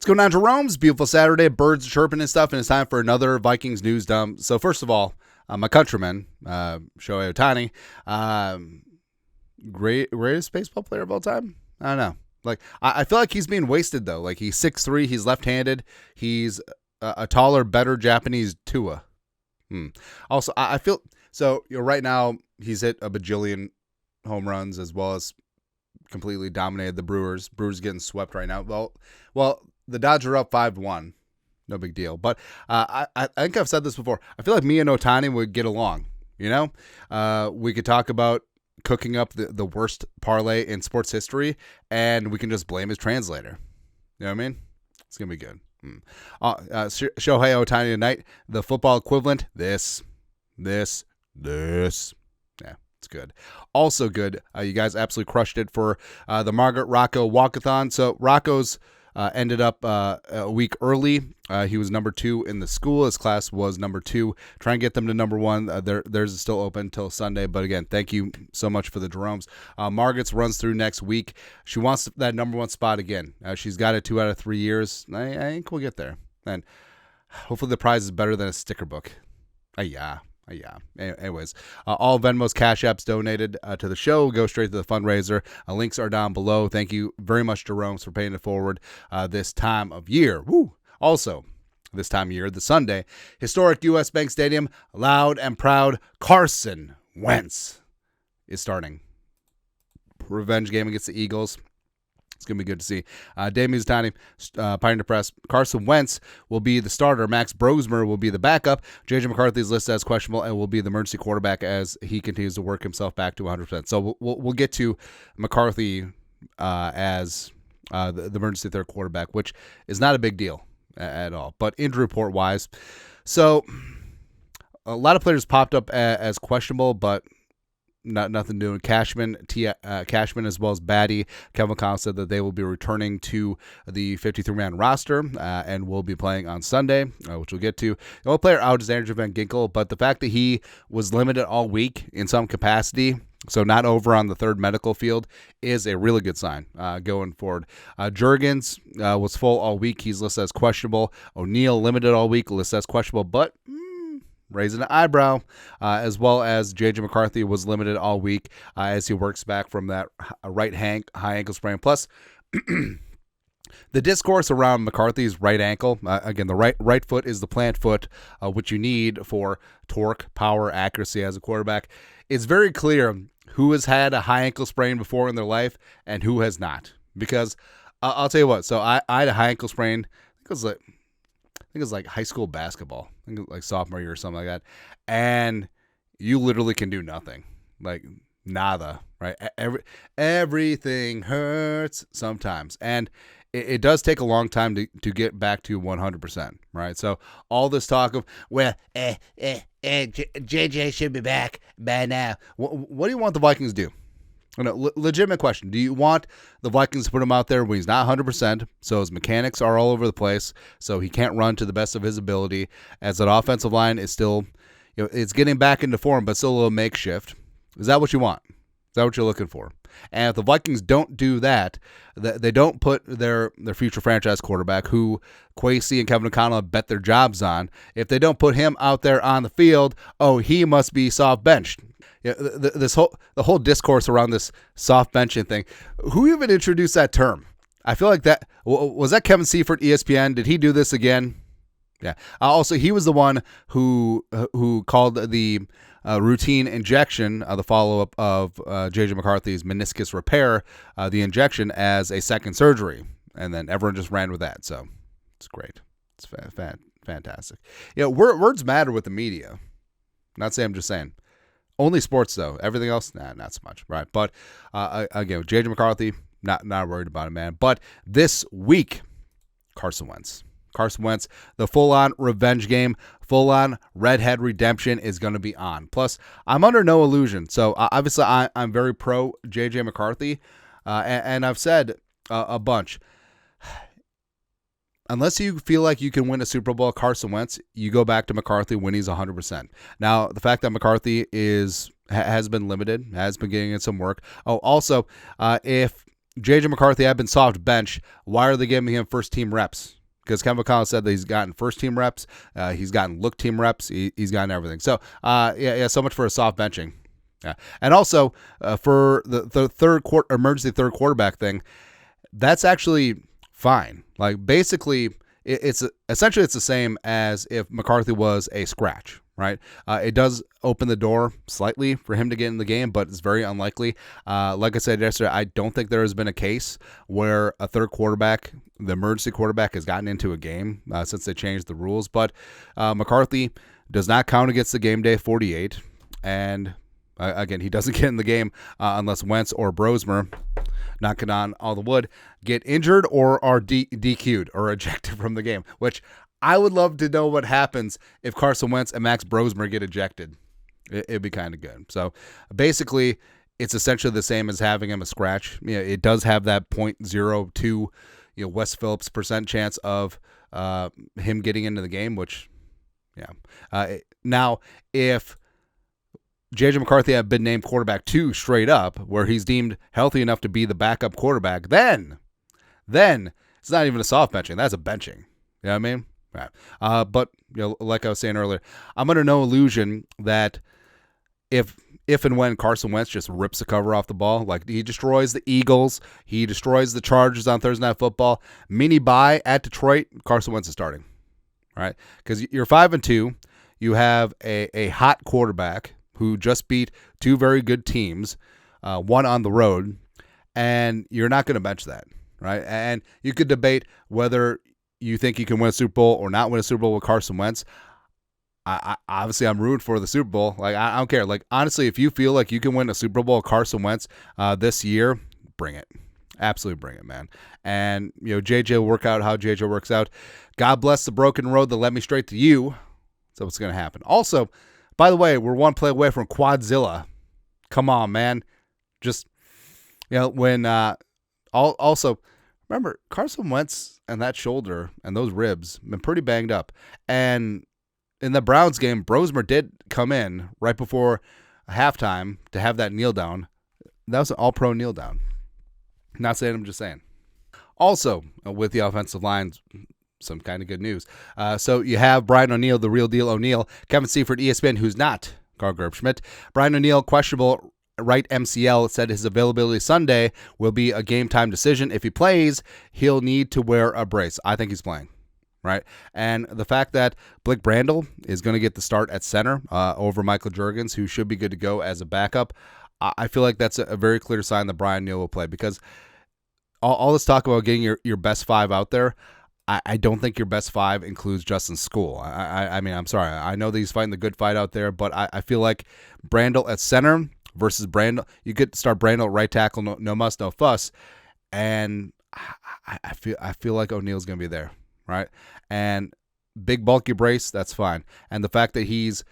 going on, Jerome's beautiful Saturday? Birds chirping and stuff, and it's time for another Vikings news dump. So first of all, my countryman, Shohei Ohtani, greatest baseball player of all time? I don't know. Like, I feel like he's being wasted, though. Like, he's 6'3", he's left-handed, he's a taller, better Japanese Tua. Also, I feel, so right now, he's hit a bajillion home runs as well as completely dominated the Brewers. Brewers getting swept right now. Well, the Dodgers are up 5-1. No big deal. But I think I've said this before. I feel like me and Ohtani would get along. You know, we could talk about cooking up the worst parlay in sports history, and we can just blame his translator. You know what I mean? It's gonna be good. Shohei Ohtani tonight. The football equivalent. This. Yeah. It's good. Also good. You guys absolutely crushed it for the Margaret Rocco Walkathon. So Rocco's ended up a week early. He was number 2 in the school. His class was number 2. Try and get them to number 1. Theirs is still open until Sunday. But again, thank you so much for the Jeromes. Margaret's runs through next week. She wants that number 1 spot again. She's got it 2 out of 3 years. I think we'll get there. And hopefully the prize is better than a sticker book. Yeah. Anyways, all Venmo's Cash Apps donated to the show go straight to the fundraiser. Links are down below. Thank you very much, Jerome, for paying it forward this time of year. Woo! Also, this time of year, the Sunday, historic U.S. Bank Stadium, loud and proud, Carson Wentz is starting. Revenge game against the Eagles. It's going to be good to see. Dave Mizutani, Pioneer Press. Carson Wentz will be the starter. Max Brosmer will be the backup. JJ McCarthy is listed as questionable and will be the emergency quarterback as he continues to work himself back to 100%. So we'll get to McCarthy as the emergency third quarterback, which is not a big deal at all. But injury report-wise, so a lot of players popped up as questionable, but nothing doing. Cashman as well as Batty. Kevin McConnell said that they will be returning to the 53-man roster and will be playing on Sunday, which we'll get to. The only player out is Andrew Van Ginkel, but the fact that he was limited all week in some capacity, so not over on the third medical field, is a really good sign going forward. Juergens was full all week. He's listed as questionable. O'Neal limited all week, listed as questionable, but raising an eyebrow, as well as J.J. McCarthy was limited all week as he works back from that high ankle sprain. Plus, the discourse around McCarthy's right ankle, again, the right foot is the plant foot, which you need for torque, power, accuracy as a quarterback. It's very clear who has had a high ankle sprain before in their life and who has not. Because I'll tell you what, so I had a high ankle sprain, I think it was like high school basketball, I think like sophomore year or something like that. And you literally can do nothing, like nada, right? Everything hurts sometimes. And it does take a long time to get back to 100%, right? So all this talk of, JJ should be back by now. What do you want the Vikings to do? Legitimate question. Do you want the Vikings to put him out there when he's not 100%, so his mechanics are all over the place, so he can't run to the best of his ability, as that offensive line is still, it's getting back into form, but still a little makeshift? Is that what you want? Is that what you're looking for? And if the Vikings don't do that, they don't put their future franchise quarterback, who Kwesi and Kevin McConnell bet their jobs on, if they don't put him out there on the field, he must be soft benched. The whole discourse around this soft benching thing. Who even introduced that term? I feel like that was that Kevin Seifert, ESPN. Did he do this again? Yeah. Also, he was the one who called the routine injection, the follow-up of J.J. McCarthy's meniscus repair, the injection, as a second surgery, and then everyone just ran with that. So it's great. It's fantastic. Words matter with the media. Not saying, I'm just saying. Only sports, though. Everything else, not so much. Right. But, again, J.J. McCarthy, not worried about it, man. But this week, Carson Wentz, the full-on revenge game, full-on redhead redemption is going to be on. Plus, I'm under no illusion. So, obviously, I'm very pro J.J. McCarthy. And I've said a bunch. Unless you feel like you can win a Super Bowl, Carson Wentz, you go back to McCarthy when he's 100%. Now, the fact that McCarthy has been limited, has been getting in some work. Also, if J.J. McCarthy had been soft bench, why are they giving him first-team reps? because Kevin McCarthy said that he's gotten first team reps, he's gotten look team reps, he's gotten everything. So so much for a soft benching. Yeah. And also for the emergency third quarterback thing, that's actually fine. Like basically, it's essentially it's the same as if McCarthy was a scratch, right? It does open the door slightly for him to get in the game, but it's very unlikely. Like I said yesterday, I don't think there has been a case where a third quarterback, the emergency quarterback, has gotten into a game since they changed the rules. But McCarthy does not count against the game day 48, and again, he doesn't get in the game unless Wentz or Brosmer, knocking on all the wood, get injured or are DQ'd or ejected from the game, which I would love to know what happens if Carson Wentz and Max Brosmer get ejected. It'd be kind of good. So basically, it's essentially the same as having him a scratch. It does have that .02 Wes Phillips % chance of him getting into the game, which, now, if J.J. McCarthy had been named quarterback 2 straight up, where he's deemed healthy enough to be the backup quarterback, then it's not even a soft benching. That's a benching. You know what I mean? Right. But like I was saying earlier, I'm under no illusion that if and when Carson Wentz just rips the cover off the ball, like he destroys the Eagles, he destroys the Chargers on Thursday Night Football, mini bye at Detroit, Carson Wentz is starting. Right? Because you're 5-2, you have a hot quarterback who just beat 2 very good teams, one on the road, and you're not going to bench that, right? And you could debate whether you think you can win a Super Bowl or not win a Super Bowl with Carson Wentz. Obviously, I'm rooting for the Super Bowl. Like, I don't care. Like, honestly, if you feel like you can win a Super Bowl with Carson Wentz this year, bring it. Absolutely bring it, man. And, JJ will work out how JJ works out. God bless the broken road that led me straight to you. So what's going to happen? Also, by the way, we're one play away from Quadzilla. Come on, man. Just, when also, remember, Carson Wentz and that shoulder and those ribs been pretty banged up. And in the Browns game, Brosmer did come in right before halftime to have that kneel down. That was an all-pro kneel down. Not saying, I'm just saying. Also, with the offensive lines, some kind of good news. So you have Brian O'Neill, the real deal O'Neill, Kevin Seifert, ESPN, who's not Carl Gerbschmidt. Brian O'Neill, questionable right MCL, said his availability Sunday will be a game time decision. If he plays, he'll need to wear a brace. I think he's playing, right? And the fact that Blake Brandel is going to get the start at center over Michael Juergens, who should be good to go as a backup, I feel like that's a very clear sign that Brian O'Neill will play, because all this talk about getting your best 5 out there, I don't think your best 5 includes Justin Skule. I mean, I'm sorry. I know that he's fighting the good fight out there, but I feel like Brandel at center versus Brandel, you could start Brandel at right tackle, no muss, no fuss, and I feel like O'Neill's going to be there, right? And big bulky brace, that's fine. And the fact that he's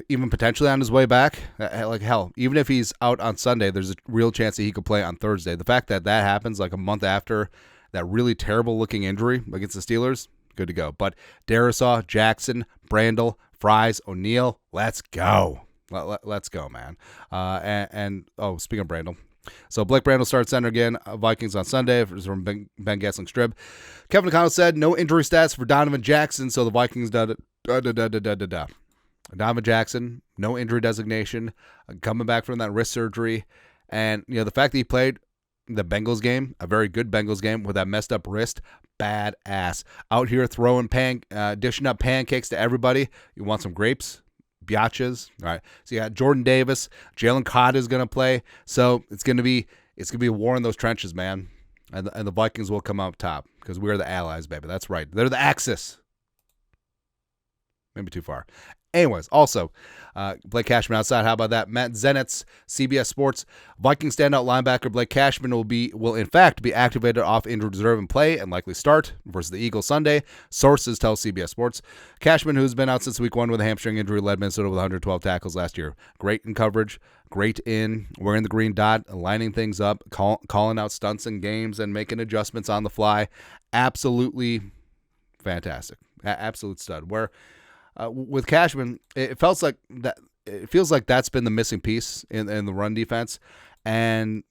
even potentially on his way back, like hell, even if he's out on Sunday, there's a real chance that he could play on Thursday. The fact that happens like a month after that really terrible-looking injury against the Steelers, good to go. But Darisaw, Jackson, Brandel, Fries, O'Neill, let's go. Let's go, man. And speaking of Brandel, so Blake Brandel starts center again. Vikings on Sunday from Ben Gessling Strib. Kevin O'Connell said no injury stats for Donovan Jackson, so the Vikings Donovan Jackson, no injury designation, coming back from that wrist surgery, and the fact that he played the Bengals game, a very good Bengals game with that messed up wrist, badass. Out here throwing dishing up pancakes to everybody. You want some grapes? Biatches. All right. So you got Jordan Davis, Jalen Codd is going to play. So it's going to be a war in those trenches, man. And the Vikings will come up top because we're the allies, baby. That's right. They're the Axis. Maybe too far. Anyways, also, Blake Cashman outside. How about that? Matt Zenitz, CBS Sports. Vikings standout linebacker Blake Cashman will in fact be activated off injured reserve and play and likely start versus the Eagles Sunday. Sources tell CBS Sports. Cashman, who's been out since week 1 with a hamstring injury, led Minnesota with 112 tackles last year. Great in coverage, great in wearing the green dot, lining things up, calling out stunts in games and making adjustments on the fly. Absolutely fantastic. Absolute stud. Where with Cashman, it feels like that's been the missing piece in the run defense, and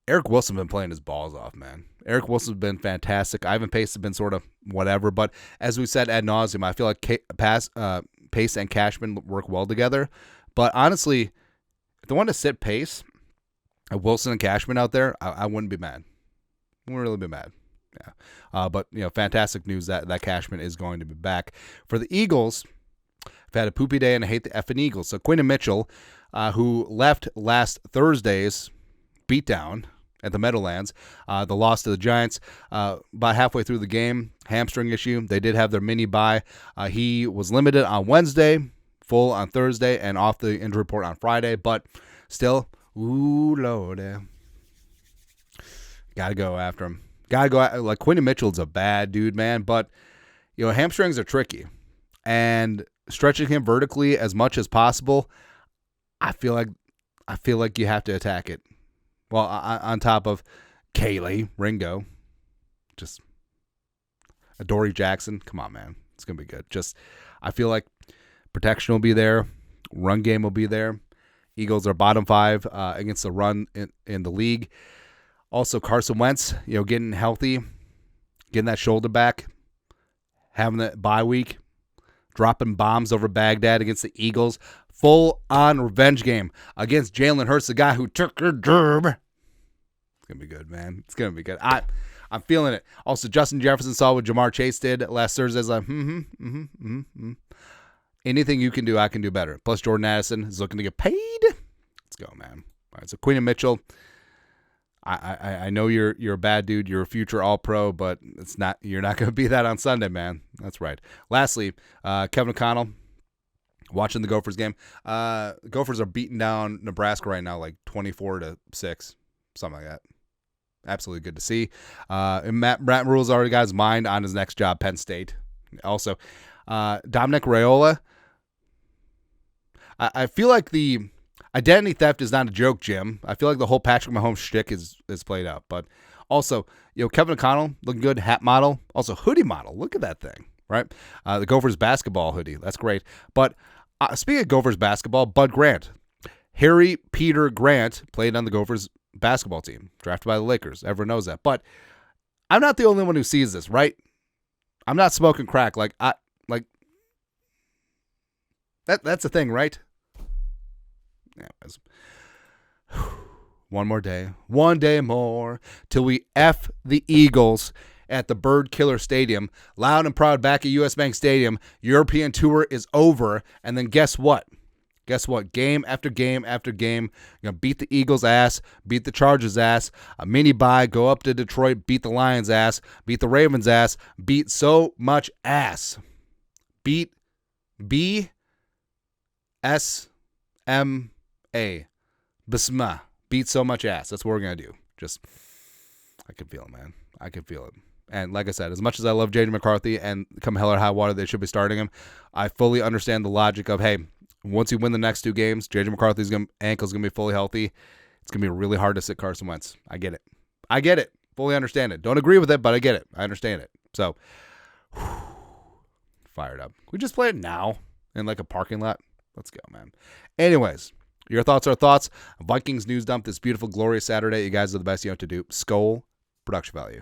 Eric Wilson been playing his balls off, man. Eric Wilson's been fantastic. Ivan Pace has been sort of whatever, but as we said ad nauseum, I feel like Pace and Cashman work well together. But honestly, if they want to sit Pace, Wilson and Cashman out there, I wouldn't be mad. I wouldn't really be mad. Yeah. But, fantastic news that Cashman is going to be back. For the Eagles, I've had a poopy day and I hate the effing Eagles. So Quinn Mitchell, who left last Thursday's beatdown at the Meadowlands, the loss to the Giants, about halfway through the game, hamstring issue. They did have their mini bye. He was limited on Wednesday, full on Thursday, and off the injury report on Friday. But still, ooh, Lord, gotta go after him. Gotta go. Like, Quinn Mitchell's a bad dude, man. But hamstrings are tricky, and stretching him vertically as much as possible, I feel like you have to attack it. Well, on top of Kaylee, Ringo, just Adoree Jackson. Come on, man. It's going to be good. I feel like protection will be there. Run game will be there. Eagles are bottom 5 against the run in the league. Also, Carson Wentz, getting healthy, getting that shoulder back, having that bye week, dropping bombs over Baghdad against the Eagles. Full-on revenge game against Jalen Hurts, the guy who took your job. It's going to be good, man. It's going to be good. I'm feeling it. Also, Justin Jefferson saw what Jamar Chase did last Thursday. Like, anything you can do, I can do better. Plus, Jordan Addison is looking to get paid. Let's go, man. All right, so Quinn Mitchell, I know you're a bad dude. You're a future All-Pro, but you're not going to be that on Sunday, man. That's right. Lastly, Kevin O'Connell. Watching the Gophers game. Gophers are beating down Nebraska right now, like 24-6, something like that. Absolutely good to see. And Matt Rule's already got his mind on his next job, Penn State. Also, Dominic Raiola. I feel like the identity theft is not a joke, Jim. I feel like the whole Patrick Mahomes shtick is played out. But also, Kevin O'Connell, looking good, hat model. Also, hoodie model. Look at that thing, right? The Gophers basketball hoodie. That's great. But speaking of Gophers basketball, Bud Grant. Harry Peter Grant played on the Gophers basketball team, drafted by the Lakers. Everyone knows that. But I'm not the only one who sees this, right? I'm not smoking crack. That's a thing, right? Yeah. One more day. One day more till we F the Eagles at the Bird Killer Stadium. Loud and proud back at US Bank Stadium. European tour is over. And then guess what? Game after game after game. You're going to beat the Eagles' ass, beat the Chargers' ass, a mini bye, go up to Detroit, beat the Lions' ass, beat the Ravens' ass, beat so much ass. Beat B-S-M-A. Bisma. Beat so much ass. That's what we're going to do. I can feel it, man. I can feel it. And like I said, as much as I love J.D. McCarthy and come hell or high water, they should be starting him, I fully understand the logic of, hey, once you win the next 2 games, J.J. McCarthy's ankle's going to be fully healthy. It's going to be really hard to sit Carson Wentz. I get it. Fully understand it. Don't agree with it, but I get it. I understand it. So, fired up. We just play it now in like a parking lot. Let's go, man. Anyways, your thoughts are thoughts. Vikings news dump this beautiful, glorious Saturday. You guys are the best you know what to do. Skol, production value.